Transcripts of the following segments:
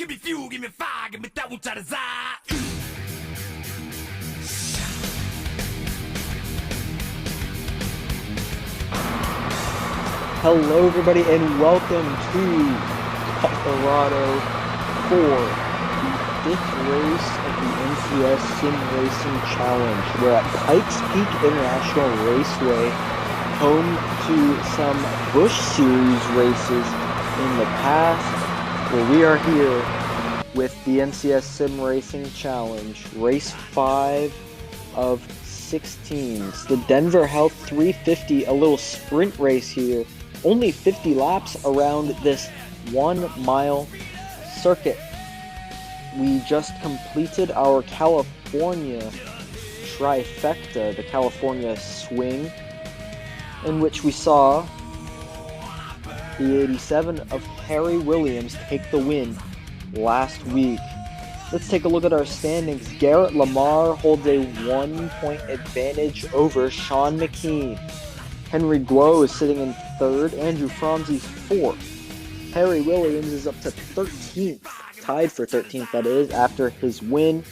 Give me fuel, give me fire, give me that one to the side. Hello everybody and welcome to Colorado for the 5th race of the NCS SimRacing Challenge. We're at Pikes Peak International Raceway, home to some Busch Series races in the past, where we are here with the NCS SimRacing Challenge, race 5 of 16. It's the Denver Health 350, a little sprint race here. Only 50 laps around this 1 mile circuit. We just completed our California trifecta, the California swing, in which we saw the 87 of Harry Williams take the win last week. Let's take a look at our standings. Garrett Lamar holds a 1-point advantage over Sean Mckean. Henry Guo is sitting in 3rd, Andrew Franzi 4th. Harry Williams is up to 13th, tied for 13th that is, after his win.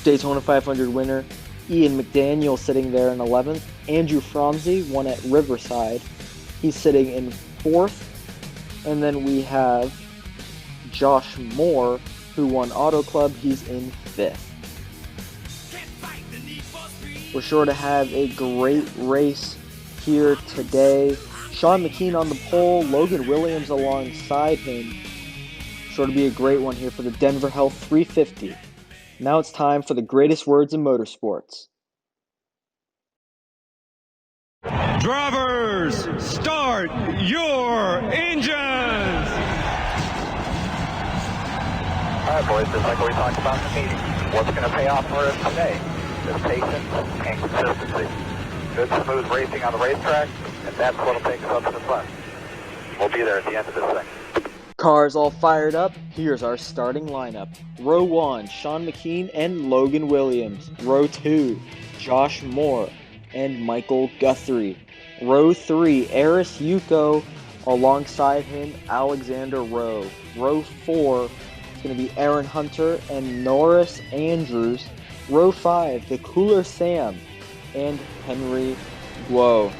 Daytona 500 winner Ian McDaniel sitting there in 11th. Andrew Franzi won at Riverside. He's sitting in 4th. And then we have Josh Moore, who won Auto Club. He's in 5th. We're sure to have a great race here today. Sean Mckean on the pole, Logan Williams alongside him. Sure to be a great one here for the Denver Health 350. Now it's time for the greatest words in motorsports. Drivers, start your engines! Alright boys, just like we talked about in the meeting, what's going to pay off for us today is patience and consistency. Good smooth racing on the racetrack, and that's what will take us up to the front. We'll be there at the end of this thing. Cars all fired up. Here's our starting lineup. Row 1, Sean Mckean and Logan Williams. Row 2, Josh Moore and Michael Guthrie. Row 3, Eris Yuko alongside him, Alexander Rowe. Row 4, it's going to be Aaron Hunter and Norris Andrews. Row 5, the Cooler Sam and Henry Guo.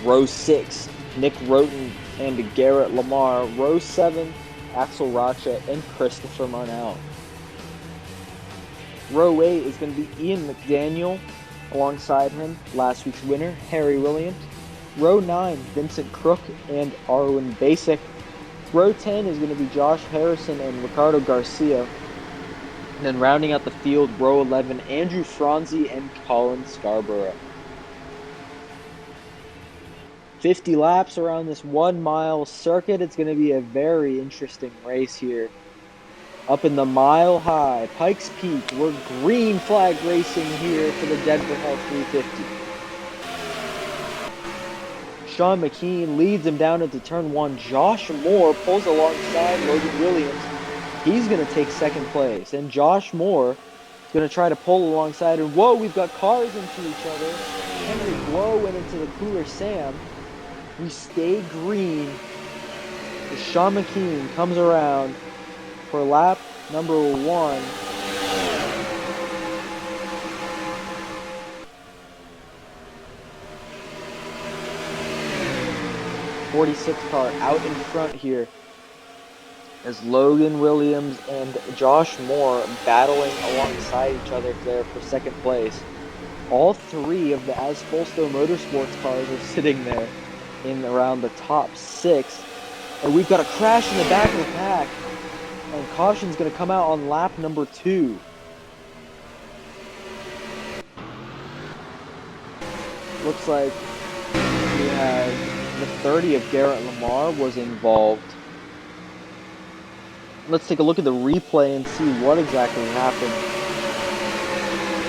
Row 6, Nick Roten and Garrett Lamar. Row 7, Axel Rocha and Christopher Marnell. Row 8 is going to be Ian McDaniel alongside him, last week's winner, Harry Williams. Row 9, Vincent Crook and Arwen Basic. Row 10 is going to be Josh Harrison and Ricardo Garcia. And then rounding out the field, row 11, Andrew Franzi and Colin Scarborough. 50 laps around this 1 mile circuit. It's going to be a very interesting race here. Up in the Mile High, Pikes Peak, we're green flag racing here for the Denver Health 350. Sean Mckean leads him down into turn 1. Josh Moore pulls alongside Logan Williams. He's going to take 2nd place. And Josh Moore is going to try to pull alongside. And whoa, we've got cars into each other. Henry Blow went into the Cooler Sam. We stay green. As Sean Mckean comes around for lap number 1. '46 car out in front here as Logan Williams and Josh Moore battling alongside each other there for 2nd place. All 3 of the Asfolsto Motorsports cars are sitting there in around the top 6. And we've got a crash in the back of the pack. And caution's going to come out on lap number 2. Looks like we have the 30 of Garrett Lamar was involved. Let's take a look at the replay and see what exactly happened.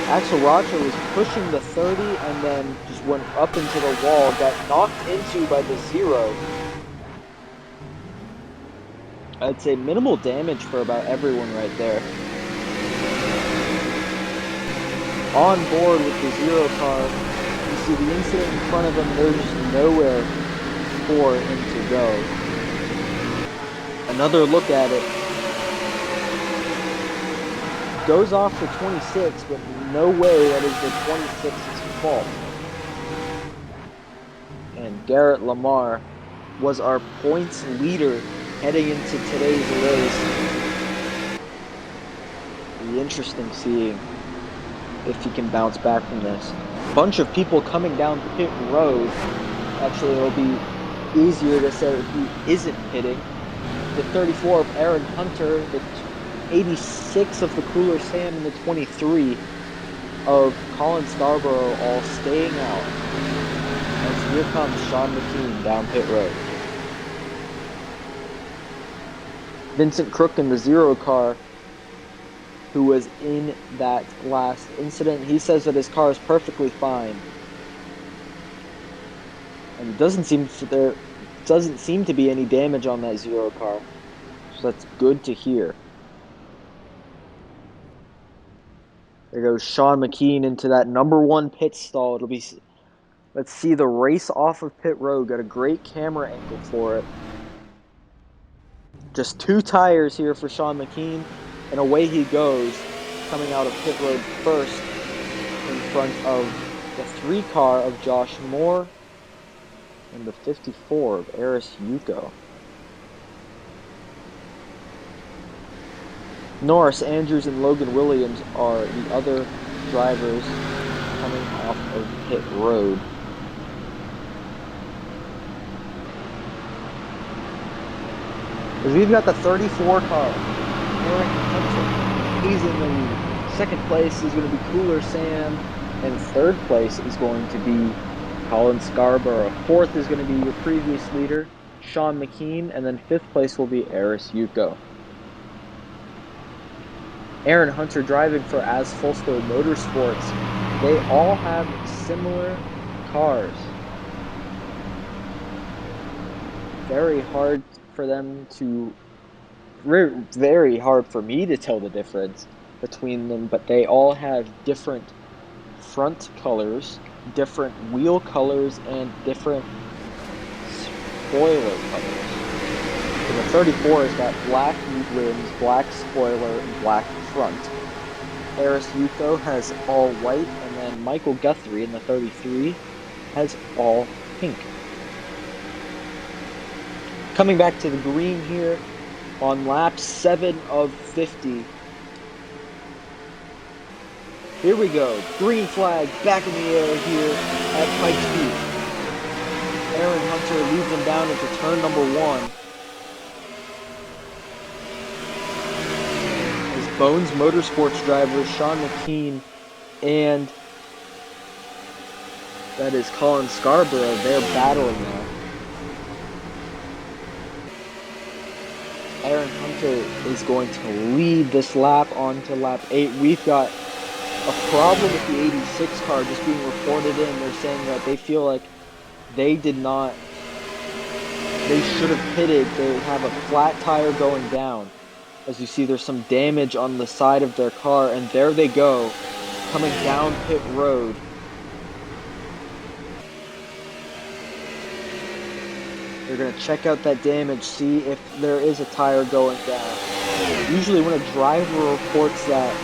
Axel Rocha was pushing the 30 and then just went up into the wall, got knocked into by the 0. I'd say minimal damage for about everyone right there. On board with the 0 car, you see the incident in front of him, there's just nowhere for him to go. Another look at it, goes off the 26, but no way that is the 26's fault. And Garrett Lamar was our points leader heading into today's race. It'll be interesting seeing if he can bounce back from this. Bunch of people coming down pit road. Actually, it'll be easier to say who isn't pitting. The 34 of Aaron Hunter, the 86 of the Cooler Sam, and the 23 of Colin Scarborough all staying out. As here comes Sean Mckean down pit road. Vincent Crook in the 0 car, who was in that last incident, he says that his car is perfectly fine. And it doesn't seem to be any damage on that 0 car. So that's good to hear. There goes Sean Mckean into that number 1 pit stall. It'll be, let's see the race off of pit road. Got a great camera angle for it. Just 2 tires here for Sean Mckean, and away he goes, coming out of pit road first in front of the 3 car of Josh Moore and the 54 of Eris Yuko. Norris, Andrews, and Logan Williams are the other drivers coming off of pit road. Because we've got the 34 car, Aaron Hunter. He's in the lead. Second place is going to be Cooler Sam, and third place is going to be Colin Scarborough. Fourth is going to be your previous leader, Sean Mckean, and then fifth place will be Eris Yuko. Aaron Hunter driving for As Fulsto Motorsports. They all have similar cars. Very hard for them to, very hard for me to tell the difference between them, but they all have different front colors, different wheel colors, and different spoiler colors. So the 34 has got black rims, black spoiler, and black front. Eris Yuko has all white, and then Michael Guthrie in the 33 has all pink. Coming back to the green here on lap 7 of 50. Here we go. Green flag back in the air here at Pikes Peak. Aaron Hunter leads them down into turn number 1. His Bones Motorsports drivers, Sean Mckean and that is Colin Scarborough, they're battling now. Aaron Hunter is going to lead this lap on to lap 8. We've got a problem with the 86 car just being reported in. They're saying that they feel like they should have pitted. They have a flat tire going down. As you see, there's some damage on the side of their car, and there they go, coming down pit road. They're going to check out that damage, see if there is a tire going down. Usually when a driver reports that,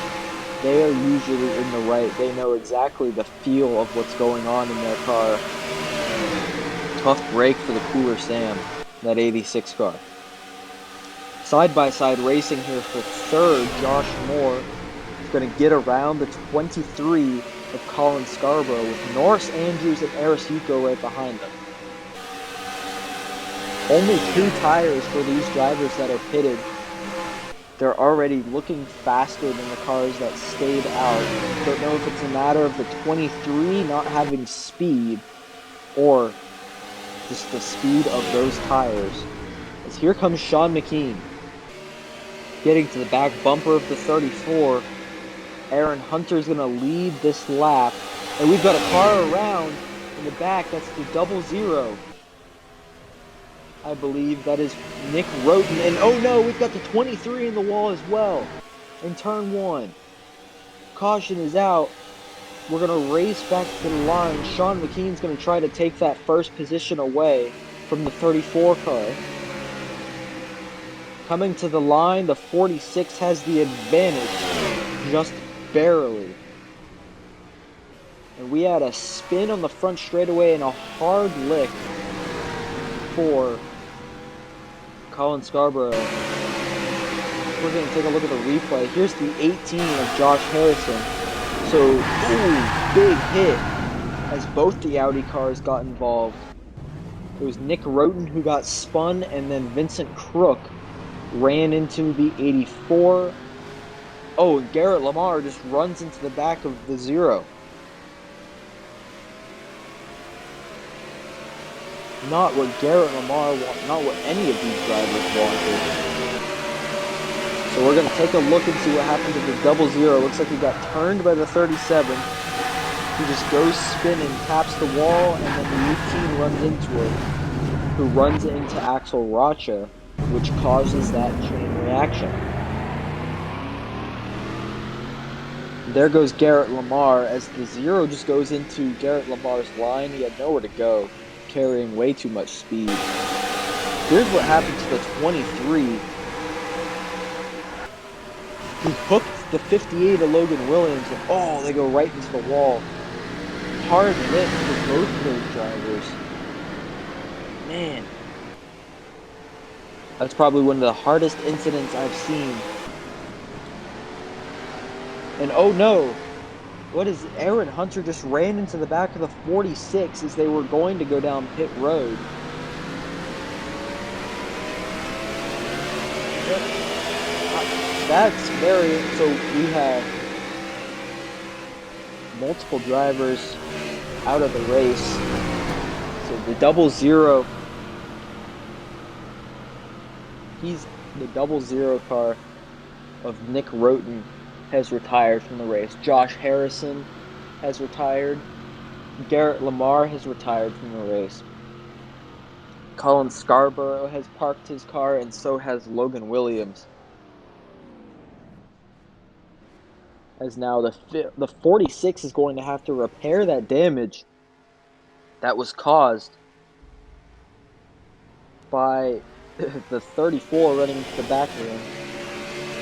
they are usually in the right. They know exactly the feel of what's going on in their car. Tough break for the Cooler Sam, that 86 car. Side-by-side racing here for third, Josh Moore is going to get around the 23 of Colin Scarborough with Norris, Andrews, and Eris Yuko right behind them. Only 2 tires for these drivers that are pitted. They're already looking faster than the cars that stayed out. Don't know if it's a matter of the 23 not having speed or just the speed of those tires. As here comes Sean Mckean. Getting to the back bumper of the 34. Aaron Hunter's going to lead this lap. And we've got a car around in the back. That's the 00. I believe that is Nick Roten. And oh no, we've got the 23 in the wall as well. In turn 1. Caution is out. We're going to race back to the line. Sean Mckean's going to try to take that first position away from the 34 car. Coming to the line, the 46 has the advantage. just barely. And we had a spin on the front straightaway and a hard lick for Colin Scarborough. We're going to take a look at the replay. Here's the 18 of Josh Harrison. So, ooh, big hit as both the Audi cars got involved. It was Nick Roten who got spun, and then Vincent Crook ran into the 84. Oh, and Garrett Lamar just runs into the back of the Zero. Not what Garrett Lamar wanted, not what any of these drivers wanted. So we're going to take a look and see what happened to the double zero. Looks like he got turned by the 37. He just goes spinning, taps the wall, and then the 18 runs into it, who runs into Axel Rocha, which causes that chain reaction. There goes Garrett Lamar as the zero just goes into Garrett Lamar's line. He had nowhere to go, carrying way too much speed. Here's what happened to the 23. He hooked the 58 of Logan Williams, and oh, they go right into the wall. Hard hit for both of those drivers. Man. That's probably one of the hardest incidents I've seen. And oh no, what is Aaron Hunter just ran into the back of the 46 as they were going to go down pit road. That's very, so we have multiple drivers out of the race. So the double zero, he's the double zero car of Nick Roten has retired from the race. Josh Harrison has retired. Garrett Lamar has retired from the race. Colin Scarborough has parked his car, and so has Logan Williams. As now the 46 is going to have to repair that damage that was caused by the 34 running into the back of him.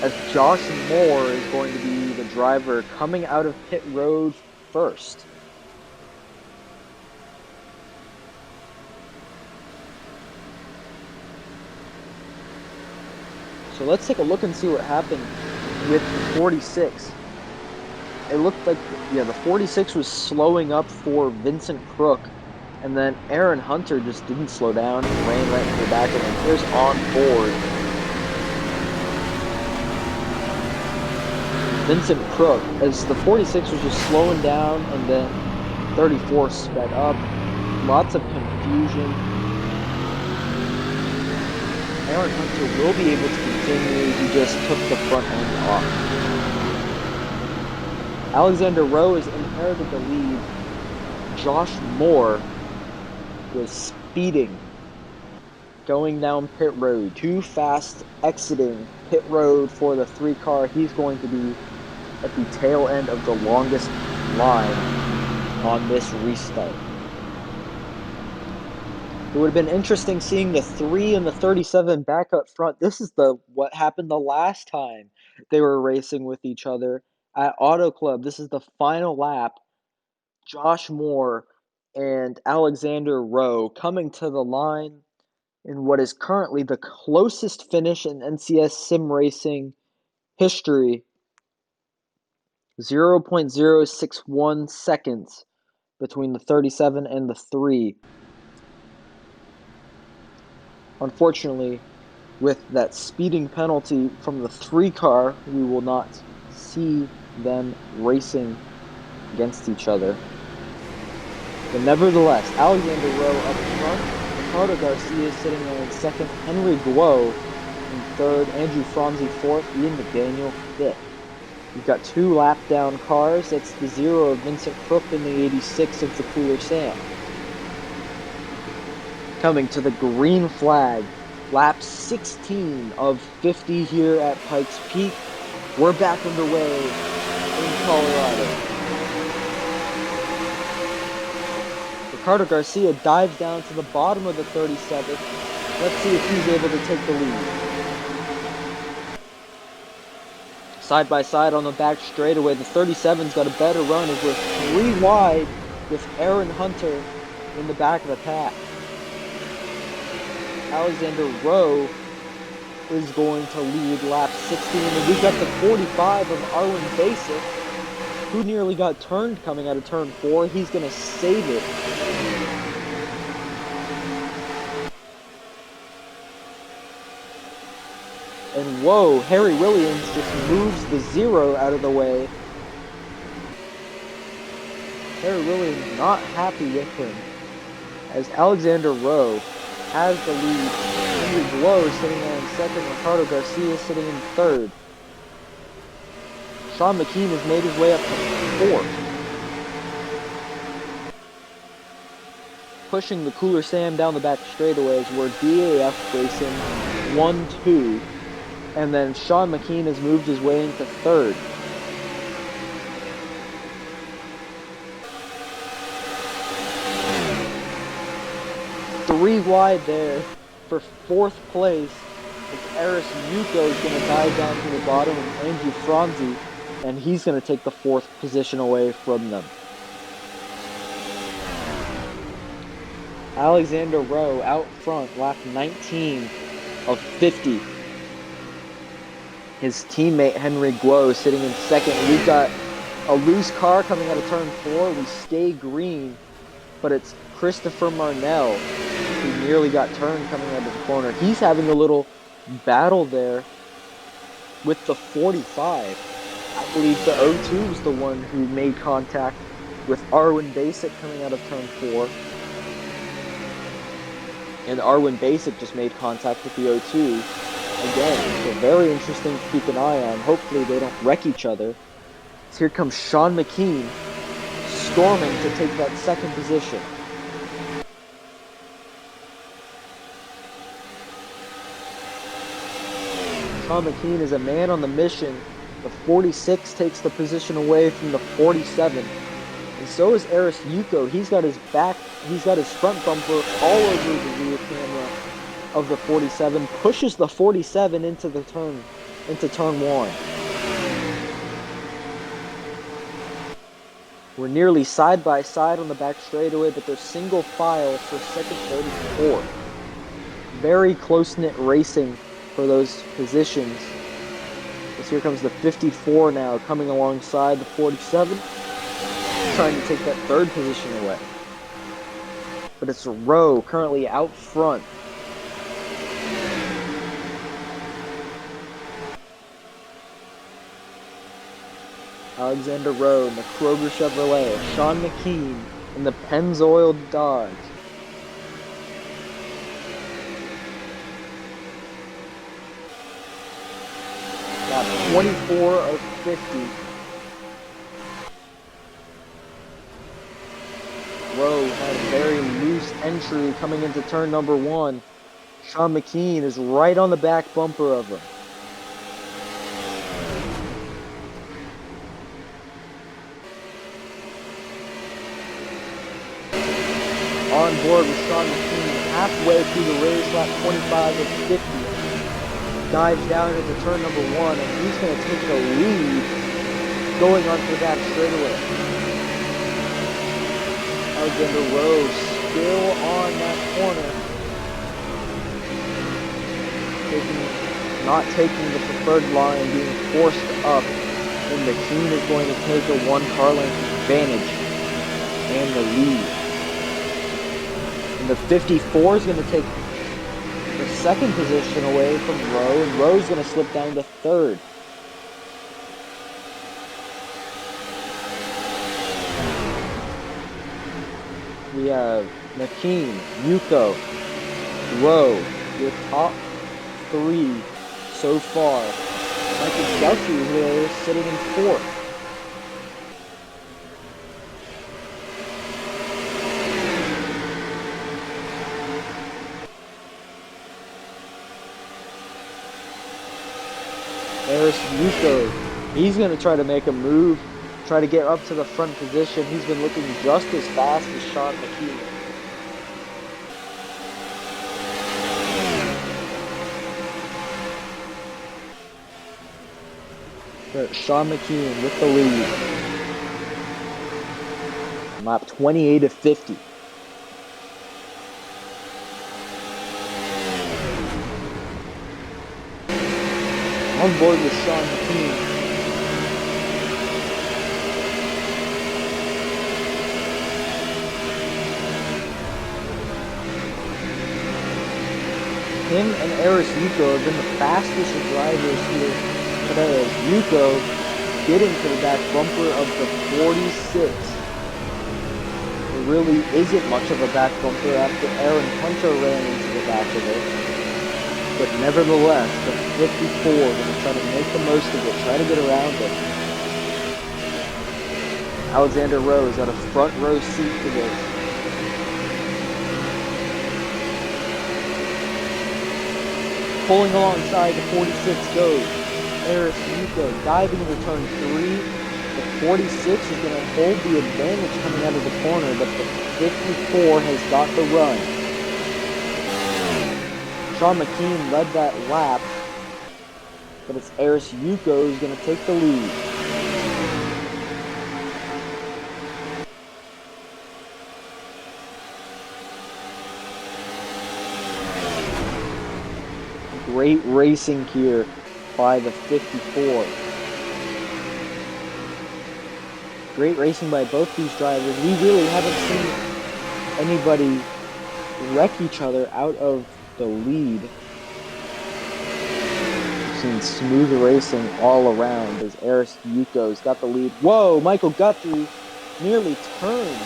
As Josh Moore is going to be the driver coming out of pit road first. So let's take a look and see what happened with the 46. It looked like, the 46 was slowing up for Vincent Crook, and then Aaron Hunter just didn't slow down and ran right into the back of him. Here's on board Vincent Crook, as the 46 was just slowing down, and then 34 sped up. Lots of confusion. Aaron Hunter will be able to continue. He just took the front end off. Alexander Rowe has inherited the lead. Josh Moore was speeding, going down pit road. Too fast exiting pit road for the 3 car. He's going to be at the tail end of the longest line on this restart. It would have been interesting seeing the 3 and the 37 back up front. This is what happened the last time they were racing with each other at Auto Club. This is the final lap. Josh Moore and Alexander Rowe coming to the line in what is currently the closest finish in NCS SimRacing history. 0.061 seconds between the 37 and the 3. Unfortunately, with that speeding penalty from the 3 car, we will not see them racing against each other. But nevertheless, Alexander Rowe up front, Ricardo Garcia sitting there in second, Henry Guo in third, Andrew Franzi fourth, Ian McDaniel fifth. You've got 2 lap down cars. That's the 0 of Vincent Crook and the 86 of the Cooler Sam. Coming to the green flag, lap 16 of 50 here at Pikes Peak. We're back underway in Colorado. Ricardo Garcia dives down to the bottom of the 37. Let's see if he's able to take the lead. side by side on the back straightaway. The 37's got a better run as we're 3 wide with Aaron Hunter in the back of the pack. Alexander Rowe is going to lead lap 16, and we've got the 45 of Arwen Basic, who nearly got turned coming out of turn 4. He's going to save it. And whoa, Harry Williams just moves the 0 out of the way. Harry Williams not happy with him, as Alexander Rowe has the lead. Henry Glow sitting there in second, Ricardo Garcia sitting in third. Sean Mckean has made his way up to fourth. Pushing the Cooler Sam down the back straightaways were DAF Racing 1-2. And then Sean Mckean has moved his way into third. Three wide there for fourth place. As Eris Yuko is going to dive down to the bottom of Andrew Franzi, and he's going to take the fourth position away from them. Alexander Rowe out front, lap 19 of 50. His teammate Henry Guo sitting in second. We've got a loose car coming out of turn 4. We stay green, but it's Christopher Marnell who nearly got turned coming out of the corner. He's having a little battle there with the 45. I believe the 02 was the one who made contact with Arwen Basic coming out of turn 4. And Arwen Basic just made contact with the 02. Again, so very interesting to keep an eye on. Hopefully they don't wreck each other. So here comes Sean Mckean storming to take that second position. Sean Mckean is a man on the mission. The 46 takes the position away from the 47. And so is Eris Yuko. He's got his front bumper all over the rear camera of the 47, pushes the 47 into turn 1. We're nearly side by side on the back straightaway, but they're single file for second, third, and fourth. Very close-knit racing for those positions. As here comes the 54 now, coming alongside the 47, trying to take that third position away. But it's Rowe currently out front. Alexander Rowe in the Kroger Chevrolet, Sean Mckean in the Pennzoil Dodge. Got 24 of 50. Rowe had a very loose entry coming into turn number 1. Sean Mckean is right on the back bumper of him. On board with Sean Mckean halfway through the race, lap 25 of 50. Dives down into turn number 1, and he's going to take the lead going onto the back straightaway. Alexander Rowe still on that corner. Not taking the preferred line, being forced up. And Mckean is going to take a 1 car length advantage and the lead. And the 54 is going to take the second position away from Rowe, and Rowe's going to slip down to third. We have Mckean, Yuko, Rowe, your top 3 so far. Michael Guthrie here sitting in 4th. Eris Yuko, he's going to try to make a move, try to get up to the front position. He's been looking just as fast as Sean Mckean. Sean Mckean with the lead. Lap 28 of 50. On board with Sean Mckean. Him and Aris Yuko have been the fastest drivers here today, as Yuko getting to the back bumper of the 46. There really isn't much of a back bumper after Aaron Hunter ran into the back of it. But nevertheless, the 54 going to try to make the most of it, try to get around it. Alexander Rose got a front row seat to this. Pulling alongside the 46 goes Aris Yuko, diving into turn 3. The 46 is going to hold the advantage coming out of the corner, but the 54 has got the run. Sean Mckean led that lap, but it's Aris Yuko who's going to take the lead. Great racing here by the 54. Great racing by both these drivers. We really haven't seen anybody wreck each other out of the lead. We've seen smooth racing all around as Aris Yuko's got the lead. Whoa, Michael Guthrie nearly turns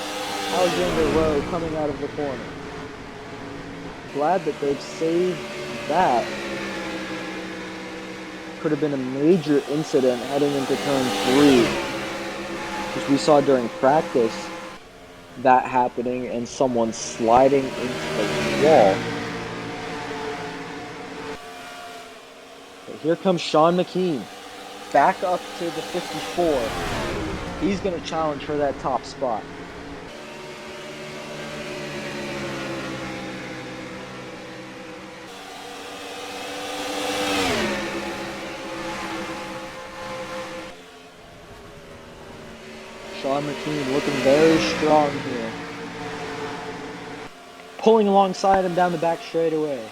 Alexander Rowe coming out of the corner. Glad that they've saved that. Could have been a major incident heading into turn 3, which we saw during practice that happening and someone sliding into the wall. But here comes Sean Mckean back up to the 54. He's going to challenge for that top spot. Sean Mckean looking very strong here. Pulling alongside him down the back straightaway.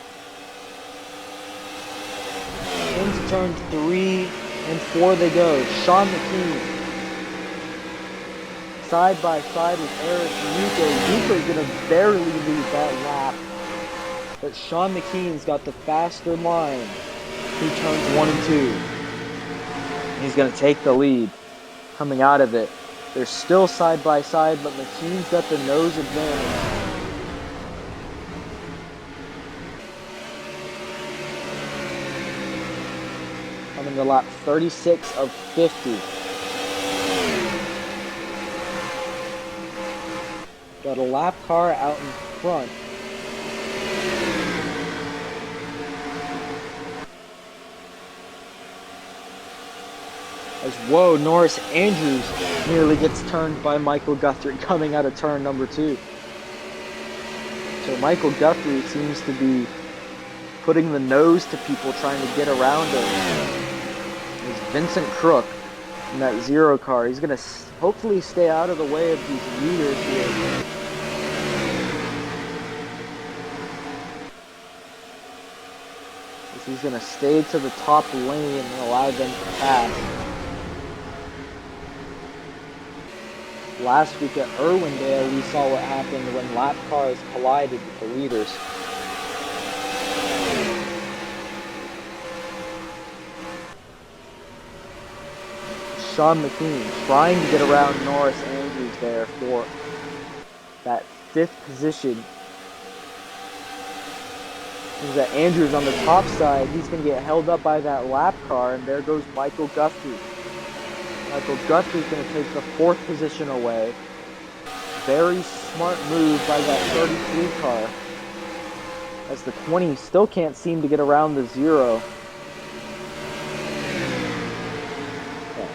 Into turn 3 and 4 they go. Sean Mckean side by side with Aris Yuko. Yuko's going to barely lead that lap. But Sean Mckean's got the faster line through turns 1 and 2. He's going to take the lead coming out of it. They're still side by side, but Mckean's got the nose advantage. Coming to lap 36 of 50. Got a lap car out in front. As whoa, Norris Andrews nearly gets turned by Michael Guthrie coming out of turn number 2. So Michael Guthrie seems to be putting the nose to people trying to get around him. There's Vincent Crook in that 0 car. He's going to hopefully stay out of the way of these leaders here. He's going to stay to the top lane and allow them to pass. Last week at Irwindale, we saw what happened when lap cars collided with the leaders. Sean Mckean trying to get around Norris Andrews there for that 5th position. Seems that Andrews on the top side, he's going to get held up by that lap car, and there goes Michael Guthrie. Michael Guthrie's going to take the 4th position away. Very smart move by that 33 car. As the 20 still can't seem to get around the 0. Okay.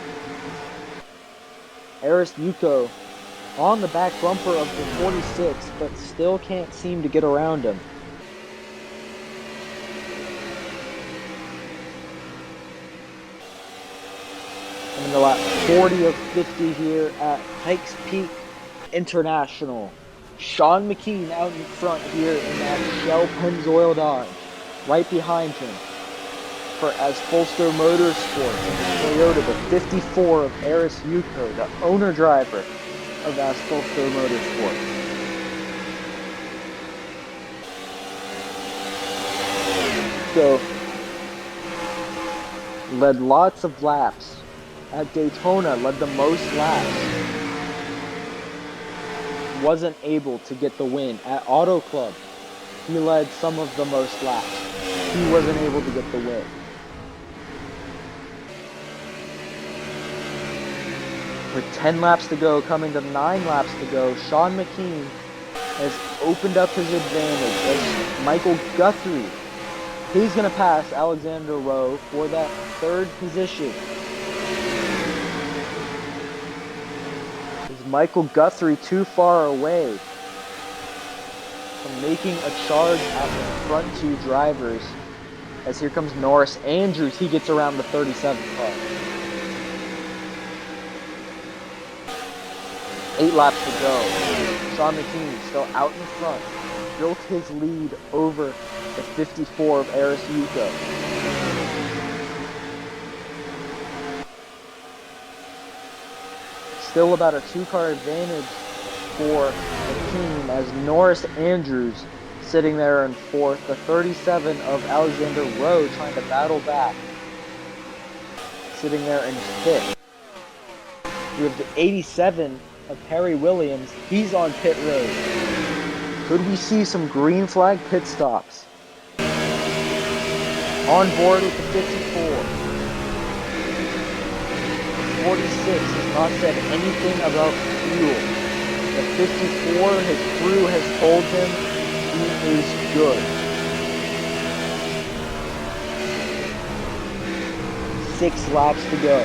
Aris Yuko on the back bumper of the 46, but still can't seem to get around him. in the lap 40 of 50 here at Pikes Peak International. Sean Mckean out in front here in that Shell Pennzoil Dodge. Right behind him for Asfolster Motorsports and Toyota, the 54 of Eris Yuko, the owner driver of Asfolster Motorsports. So, led lots of laps. At Daytona, led the most laps. Wasn't able to get the win. At Auto Club, he led some of the most laps. He wasn't able to get the win. With 10 laps to go, coming to 9 laps to go, Sean Mckean has opened up his advantage as Michael Guthrie. He's going to pass Alexander Rowe for that third position. Is Michael Guthrie too far away from making a charge at the front two drivers? As here comes Norris Andrews, he gets around the 37th car. 8 laps to go. Sean Mckean still out in front. Built his lead over the 54 of Eris Yuko. Still about a 2-car advantage for Mckean as Norris Andrews sitting there in 4th. The 37 of Alexander Rowe trying to battle back, sitting there in 5th. We have the 87 of Harry Williams. He's on pit road. Could we see some green flag pit stops? On board with the 54. 46 has not said anything about fuel. The 54, his crew has told him he is good. 6 laps to go.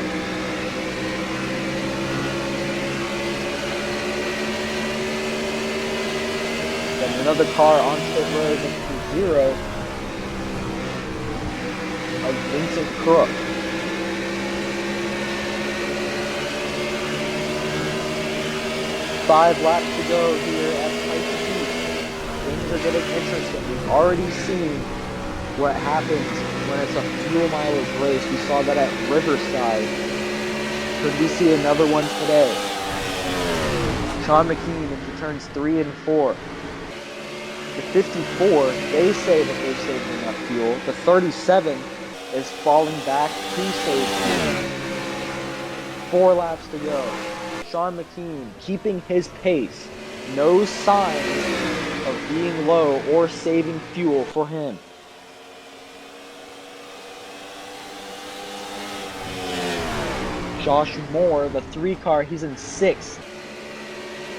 Then another car on pit road into the 0 of Vincent Crook. 5 laps to go here at Pikes Peak. Things are getting interesting. We've already seen what happens when it's a fuel mileage race. We saw that at Riverside. Could we see another one today? Sean Mckean into turns 3 and 4. The 54, they say that they're saving enough fuel. The 37 is falling back to save fuel. 4 laps to go. Sean Mckean keeping his pace. No signs of being low or saving fuel for him. Josh Moore, the 3 car, he's in 6th.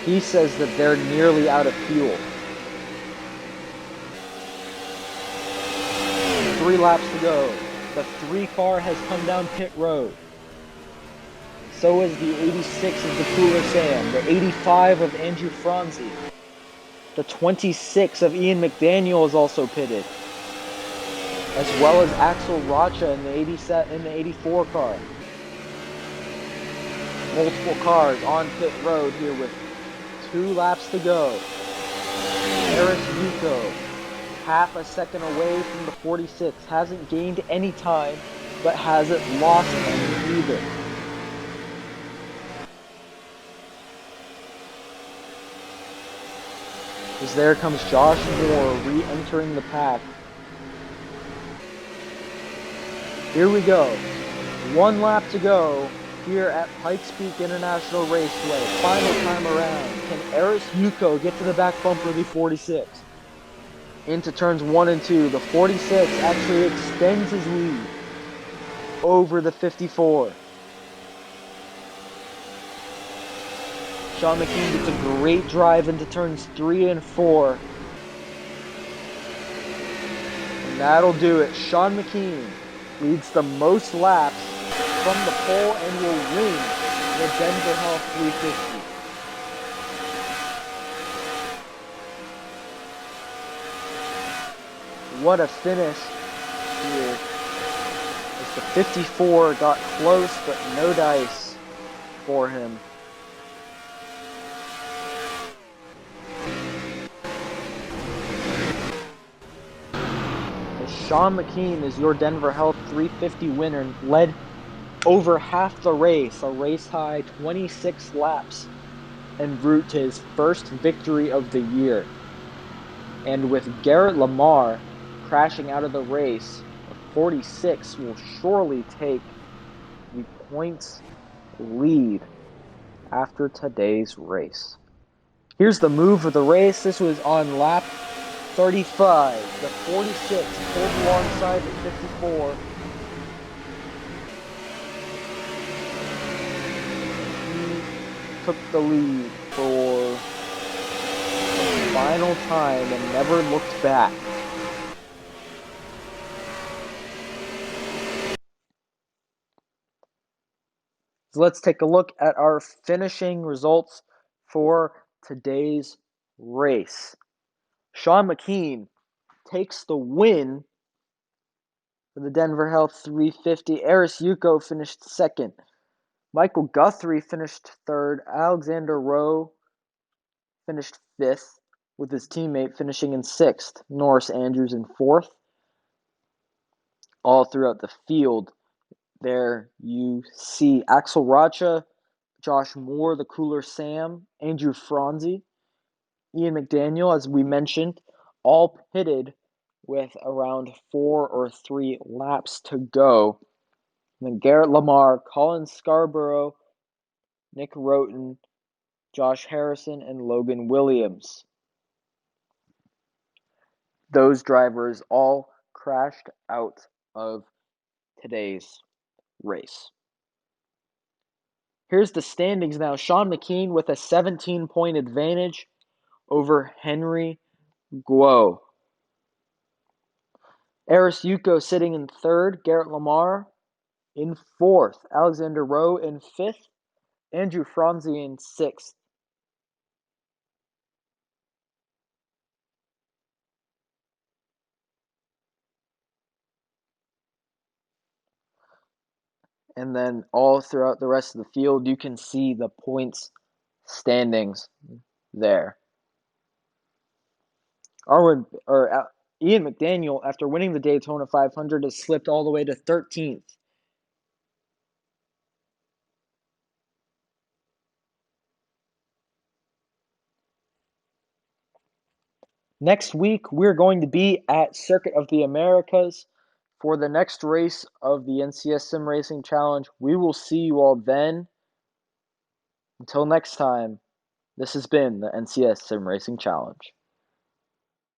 He says that they're nearly out of fuel. 3 laps to go. The 3 car has come down pit road. So is the 86 of the Cooler Sam, the 85 of Andrew Franzi. The 26 of Ian McDaniel is also pitted, as well as Axel Rocha in the 84 car. Multiple cars on pit road here with 2 laps to go. Eris Yuko, half a second away from the 46, hasn't gained any time, but hasn't lost any either. As there comes Josh Moore re-entering the pack. Here we go. 1 lap to go here at Pikes Peak International Raceway. Final time around. Can Eris Yuko get to the back bumper of the 46? Into turns 1 and 2. The 46 actually extends his lead over the 54. Sean Mckean gets a great drive into turns 3 and 4. And that'll do it. Sean Mckean leads the most laps from the pole and will win the Denver Health 350. What a finish here. As The 54 got close, but no dice for him. Sean Mckean is your Denver Health 350 winner and led over half the race, a race high 26 laps, en route to his first victory of the year. And with Garrett Lamar crashing out of the race, 46 will surely take the points lead after today's race. Here's the move of the race. This was on lap 35. The 46 pulled alongside the 54. He took the lead for the final time and never looked back. So let's take a look at our finishing results for today's race. Sean Mckean takes the win for the Denver Health 350. Aris Yuko finished second. Michael Guthrie finished third. Alexander Rowe finished fifth, with his teammate finishing in sixth. Norris Andrews in fourth. All throughout the field, there you see Axel Racha, Josh Moore, the Cooler Sam, Andrew Franzi, Ian McDaniel, as we mentioned, all pitted with around 4 or 3 laps to go. And then Garrett Lamar, Colin Scarborough, Nick Roten, Josh Harrison, and Logan Williams. Those drivers all crashed out of today's race. Here's the standings now. Sean Mckean with a 17-point advantage over Henry Guo. Aris Yuko sitting in third. Garrett Lamar in fourth. Alexander Rowe in fifth. Andrew Franzi in sixth. And then all throughout the rest of the field, you can see the points standings there. Ian McDaniel, after winning the Daytona 500, has slipped all the way to 13th. Next week, we're going to be at Circuit of the Americas for the next race of the NCS Sim Racing Challenge. We will see you all then. Until next time, this has been the NCS Sim Racing Challenge.